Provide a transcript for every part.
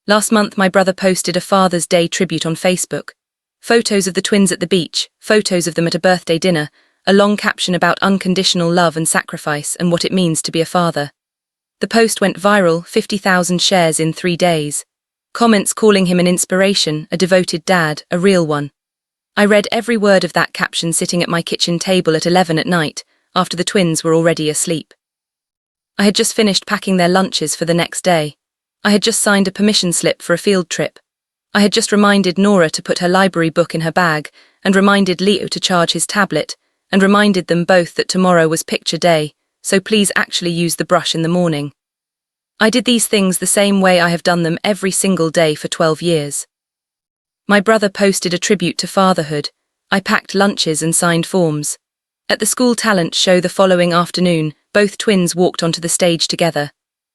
Last month my brother posted a Father's Day tribute on Facebook. Photos of the twins at the beach, photos of them at a birthday dinner, a long caption about unconditional love and sacrifice and what it means to be a father. The post went viral, 50,000 shares in 3 days. Comments calling him an inspiration, a devoted dad, a real one. I read every word of that caption sitting at my kitchen table at 11 at night, after the twins were already asleep. I had just finished packing their lunches for the next day. I had just signed a permission slip for a field trip. I had just reminded Nora to put her library book in her bag, and reminded Leo to charge his tablet, and reminded them both that tomorrow was picture day, so please actually use the brush in the morning. I did these things the same way I have done them every single day for 12 years. My brother posted a tribute to fatherhood. I packed lunches and signed forms. At the school talent show the following afternoon, both twins walked onto the stage together.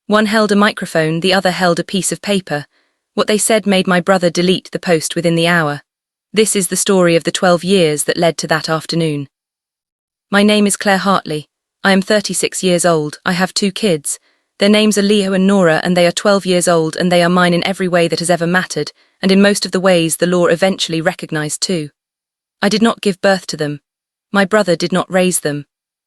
One held a microphone, the other held a piece of paper. What they said made my brother delete the post within the hour. This is the story of the 12 years that led to that afternoon. My name is Claire Hartley. I am 36 years old. I have 2 kids. Their names are Leo and Nora, and they are 12 years old, and they are mine in every way that has ever mattered, and in most of the ways the law eventually recognized too. I did not give birth to them. My brother did not raise them.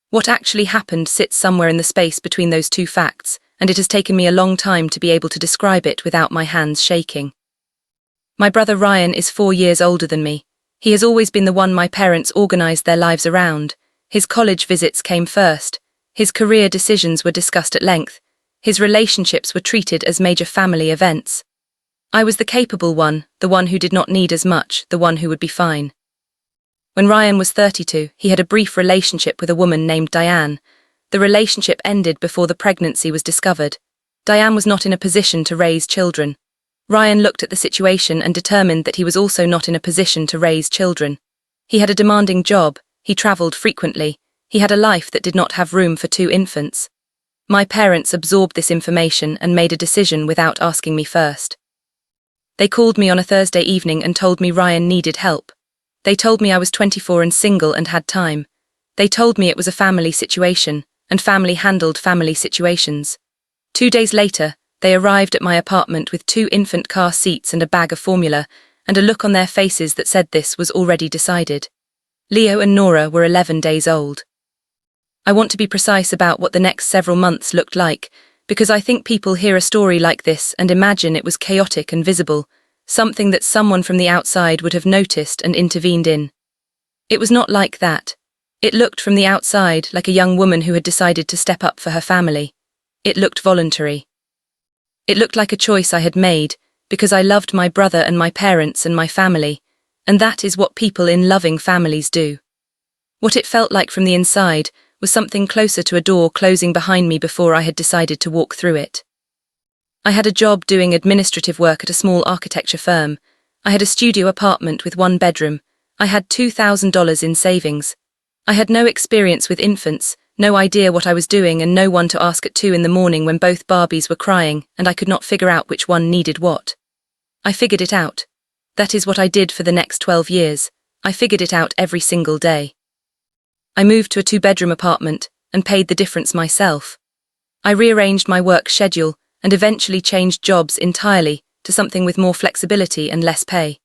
What actually happened sits somewhere in the space between those 2 facts, and it has taken me a long time to be able to describe it without my hands shaking. My brother Ryan is 4 years older than me. He has always been the one my parents organized their lives around. His college visits came first. His career decisions were discussed at length. His relationships were treated as major family events. I was the capable one, the one who did not need as much, the one who would be fine. When Ryan was 32, he had a brief relationship with a woman named Diane. The relationship ended before the pregnancy was discovered. Diane was not in a position to raise children. Ryan looked at the situation and determined that he was also not in a position to raise children. He had a demanding job, he traveled frequently, he had a life that did not have room for 2 infants. My parents absorbed this information and made a decision without asking me first. They called me on a Thursday evening and told me Ryan needed help. They told me I was 24 and single and had time. They told me it was a family situation, and family handled family situations. 2 days later, they arrived at my apartment with 2 infant car seats and a bag of formula, and a look on their faces that said this was already decided. Leo and Nora were 11 days old. I want to be precise about what the next several months looked like, because I think people hear a story like this and imagine it was chaotic and visible, something that someone from the outside would have noticed and intervened in. It was not like that. It looked from the outside like a young woman who had decided to step up for her family. It looked voluntary. It looked like a choice I had made, because I loved my brother and my parents and my family, and that is what people in loving families do. What it felt like from the inside was something closer to a door closing behind me before I had decided to walk through it. I had a job doing administrative work at a small architecture firm. I had a studio apartment with 1 bedroom. I had $2,000 in savings. I had no experience with infants, no idea what I was doing, and no one to ask at 2 in the morning when both Barbies were crying and I could not figure out which one needed what. I figured it out. That is what I did for the next 12 years. I figured it out every single day. I moved to a 2-bedroom apartment and paid the difference myself. I rearranged my work schedule and eventually changed jobs entirely to something with more flexibility and less pay.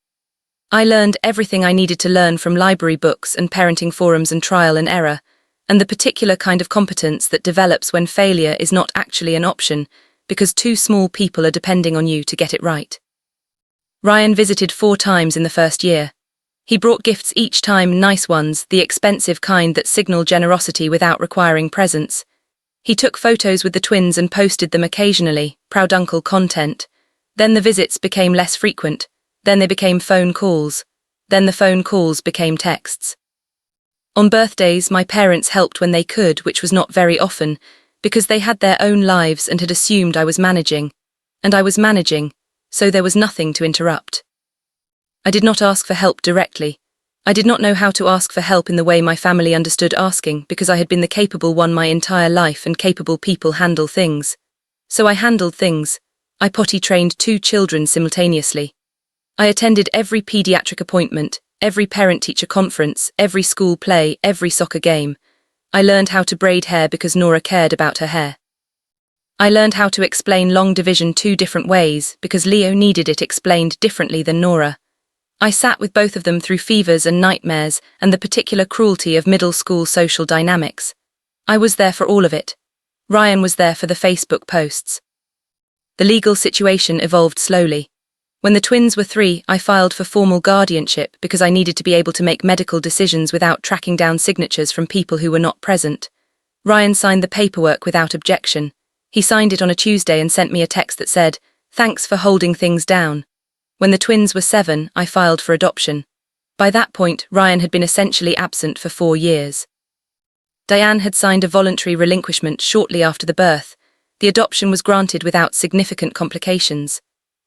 I learned everything I needed to learn from library books and parenting forums and trial and error, and the particular kind of competence that develops when failure is not actually an option because 2 small people are depending on you to get it right. Ryan visited 4 times in the first year. He brought gifts each time, nice ones, the expensive kind that signal generosity without requiring presents. He took photos with the twins and posted them occasionally, proud uncle content. Then the visits became less frequent. Then they became phone calls. Then the phone calls became texts. On birthdays, my parents helped when they could, which was not very often, because they had their own lives and had assumed I was managing. And I was managing, so there was nothing to interrupt. I did not ask for help directly. I did not know how to ask for help in the way my family understood asking because I had been the capable one my entire life and capable people handle things. So I handled things. I potty trained 2 children simultaneously. I attended every pediatric appointment, every parent-teacher conference, every school play, every soccer game. I learned how to braid hair because Nora cared about her hair. I learned how to explain long division 2 different ways because Leo needed it explained differently than Nora. I sat with both of them through fevers and nightmares and the particular cruelty of middle school social dynamics. I was there for all of it. Ryan was there for the Facebook posts. The legal situation evolved slowly. When the twins were 3, I filed for formal guardianship because I needed to be able to make medical decisions without tracking down signatures from people who were not present. Ryan signed the paperwork without objection. He signed it on a Tuesday and sent me a text that said, "Thanks for holding things down." When the twins were 7, I filed for adoption. By that point, Ryan had been essentially absent for 4 years. Diane had signed a voluntary relinquishment shortly after the birth. The adoption was granted without significant complications.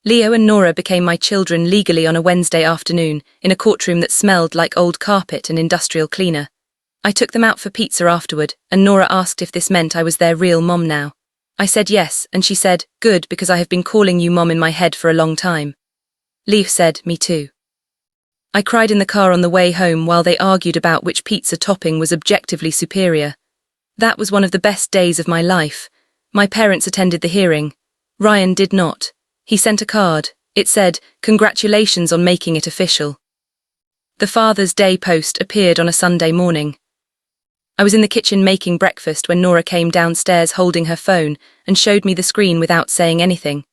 Leo and Nora became my children legally on a Wednesday afternoon in a courtroom that smelled like old carpet and industrial cleaner. I took them out for pizza afterward, and Nora asked if this meant I was their real mom now. I said yes, and she said, "Good, because I have been calling you mom in my head for a long time." Leo said, "Me too." I cried in the car on the way home while they argued about which pizza topping was objectively superior. That was one of the best days of my life. My parents attended the hearing. Ryan did not. He sent a card. It said, "Congratulations on making it official." The Father's Day post appeared on a Sunday morning. I was in the kitchen making breakfast when Nora came downstairs holding her phone and showed me the screen without saying anything.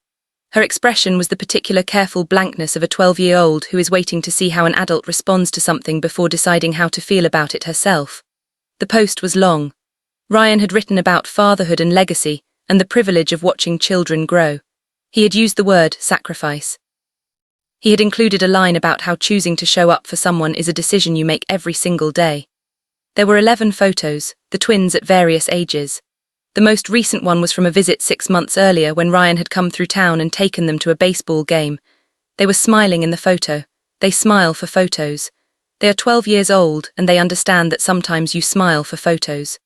Her expression was the particular careful blankness of a 12-year-old who is waiting to see how an adult responds to something before deciding how to feel about it herself. The post was long. Ryan had written about fatherhood and legacy and the privilege of watching children grow. He had used the word sacrifice. He had included a line about how choosing to show up for someone is a decision you make every single day. There were 11 photos, the twins at various ages. The most recent one was from a visit 6 months earlier when Ryan had come through town and taken them to a baseball game. They were smiling in the photo. They smile for photos. They are 12 years old and they understand that sometimes you smile for photos.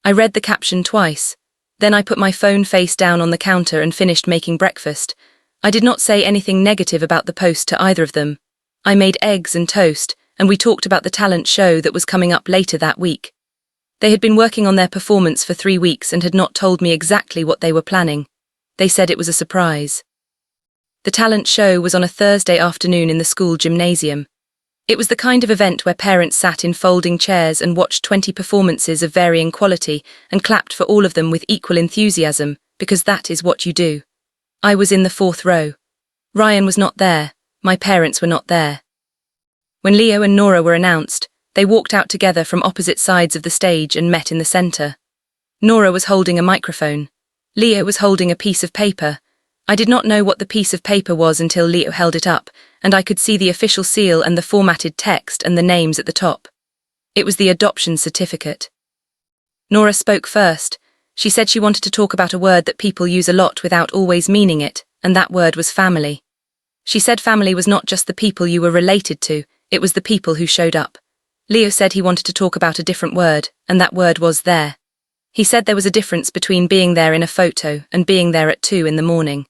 I read the caption twice. Then I put my phone face down on the counter and finished making breakfast. I did not say anything negative about the post to either of them. I made eggs and toast, and we talked about the talent show that was coming up later that week. They had been working on their performance for 3 weeks and had not told me exactly what they were planning. They said it was a surprise. The talent show was on a Thursday afternoon in the school gymnasium. It was the kind of event where parents sat in folding chairs and watched 20 performances of varying quality and clapped for all of them with equal enthusiasm, because that is what you do. I was in the 4th row. Ryan was not there. My parents were not there. When Leo and Nora were announced, they walked out together from opposite sides of the stage and met in the center. Nora was holding a microphone. Leo was holding a piece of paper. I did not know what the piece of paper was until Leo held it up, and I could see the official seal and the formatted text and the names at the top. It was the adoption certificate. Nora spoke first. She said she wanted to talk about a word that people use a lot without always meaning it, and that word was family. She said family was not just the people you were related to, it was the people who showed up. Leo said he wanted to talk about a different word, and that word was there. He said there was a difference between being there in a photo and being there at 2 in the morning.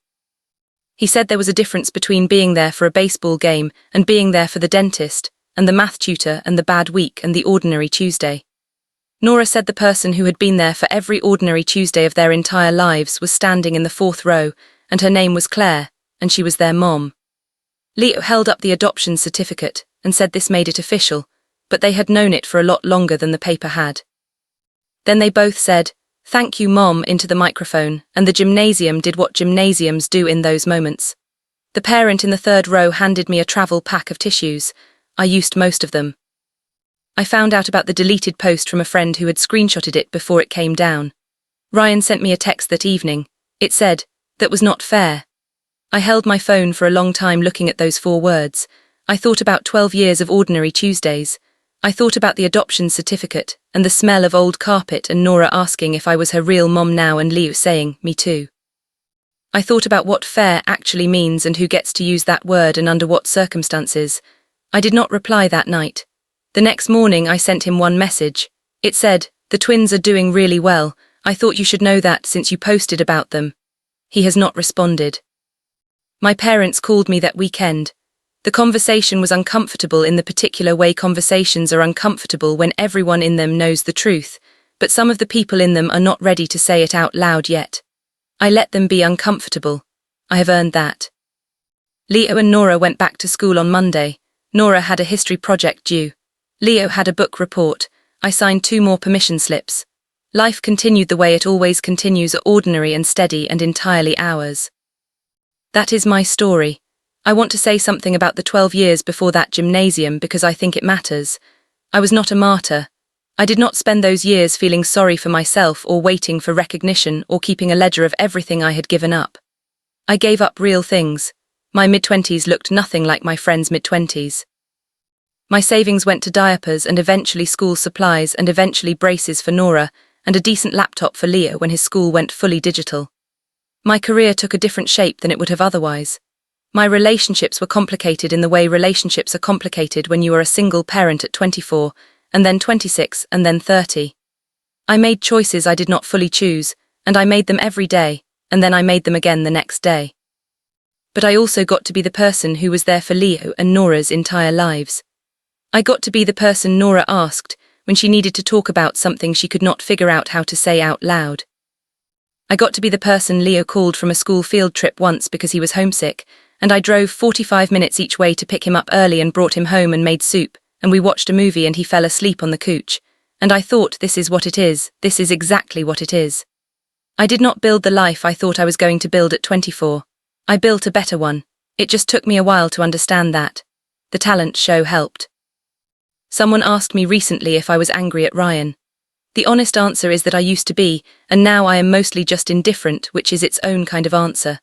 He said there was a difference between being there for a baseball game and being there for the dentist, and the math tutor and the bad week and the ordinary Tuesday. Nora said the person who had been there for every ordinary Tuesday of their entire lives was standing in the 4th row, and her name was Claire, and she was their mom. Leo held up the adoption certificate and said this made it official, but they had known it for a lot longer than the paper had. Then they both said, "Thank you, Mom," into the microphone, and the gymnasium did what gymnasiums do in those moments. The parent in the 3rd row handed me a travel pack of tissues. I used most of them. I found out about the deleted post from a friend who had screenshotted it before it came down. Ryan sent me a text that evening. It said, "That was not fair." I held my phone for a long time looking at those 4 words. I thought about 12 years of ordinary Tuesdays. I thought about the adoption certificate and the smell of old carpet and Nora asking if I was her real mom now and Leo saying, "Me too." I thought about what fair actually means and who gets to use that word and under what circumstances. I did not reply that night. The next morning I sent him one message. It said, "The twins are doing really well. I thought you should know that since you posted about them." He has not responded. My parents called me that weekend. The conversation was uncomfortable in the particular way conversations are uncomfortable when everyone in them knows the truth, but some of the people in them are not ready to say it out loud yet. I let them be uncomfortable. I have earned that. Leo and Nora went back to school on Monday. Nora had a history project due. Leo had a book report. I signed 2 more permission slips. Life continued the way it always continues, ordinary and steady and entirely ours. That is my story. I want to say something about the 12 years before that gymnasium because I think it matters. I was not a martyr. I did not spend those years feeling sorry for myself or waiting for recognition or keeping a ledger of everything I had given up. I gave up real things. My mid-20s looked nothing like my friends' mid-20s. My savings went to diapers and eventually school supplies and eventually braces for Nora and a decent laptop for Leo when his school went fully digital. My career took a different shape than it would have otherwise. My relationships were complicated in the way relationships are complicated when you are a single parent at 24, and then 26, and then 30. I made choices I did not fully choose, and I made them every day, and then I made them again the next day. But I also got to be the person who was there for Leo and Nora's entire lives. I got to be the person Nora asked when she needed to talk about something she could not figure out how to say out loud. I got to be the person Leo called from a school field trip once because he was homesick, and I drove 45 minutes each way to pick him up early and brought him home and made soup, and we watched a movie and he fell asleep on the couch. And I thought, this is what it is, this is exactly what it is. I did not build the life I thought I was going to build at 24. I built a better one. It just took me a while to understand that. The talent show helped. Someone asked me recently if I was angry at Ryan. The honest answer is that I used to be, and now I am mostly just indifferent, which is its own kind of answer.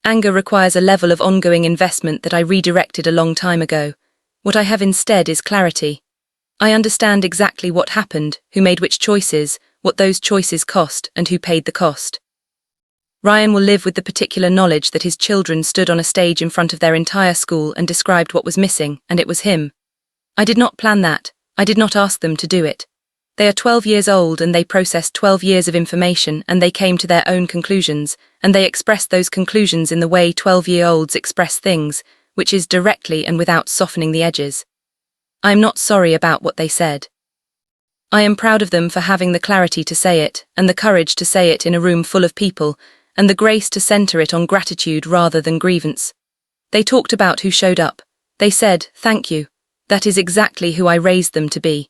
Anger requires a level of ongoing investment that I redirected a long time ago. What I have instead is clarity. I understand exactly what happened, who made which choices, what those choices cost, and who paid the cost. Ryan will live with the particular knowledge that his children stood on a stage in front of their entire school and described what was missing, and it was him. I did not plan that. I did not ask them to do it. They are 12 years old and they processed 12 years of information and they came to their own conclusions, and they expressed those conclusions in the way 12-year-olds express things, which is directly and without softening the edges. I am not sorry about what they said. I am proud of them for having the clarity to say it, and the courage to say it in a room full of people, and the grace to center it on gratitude rather than grievance. They talked about who showed up. They said, thank you. That is exactly who I raised them to be.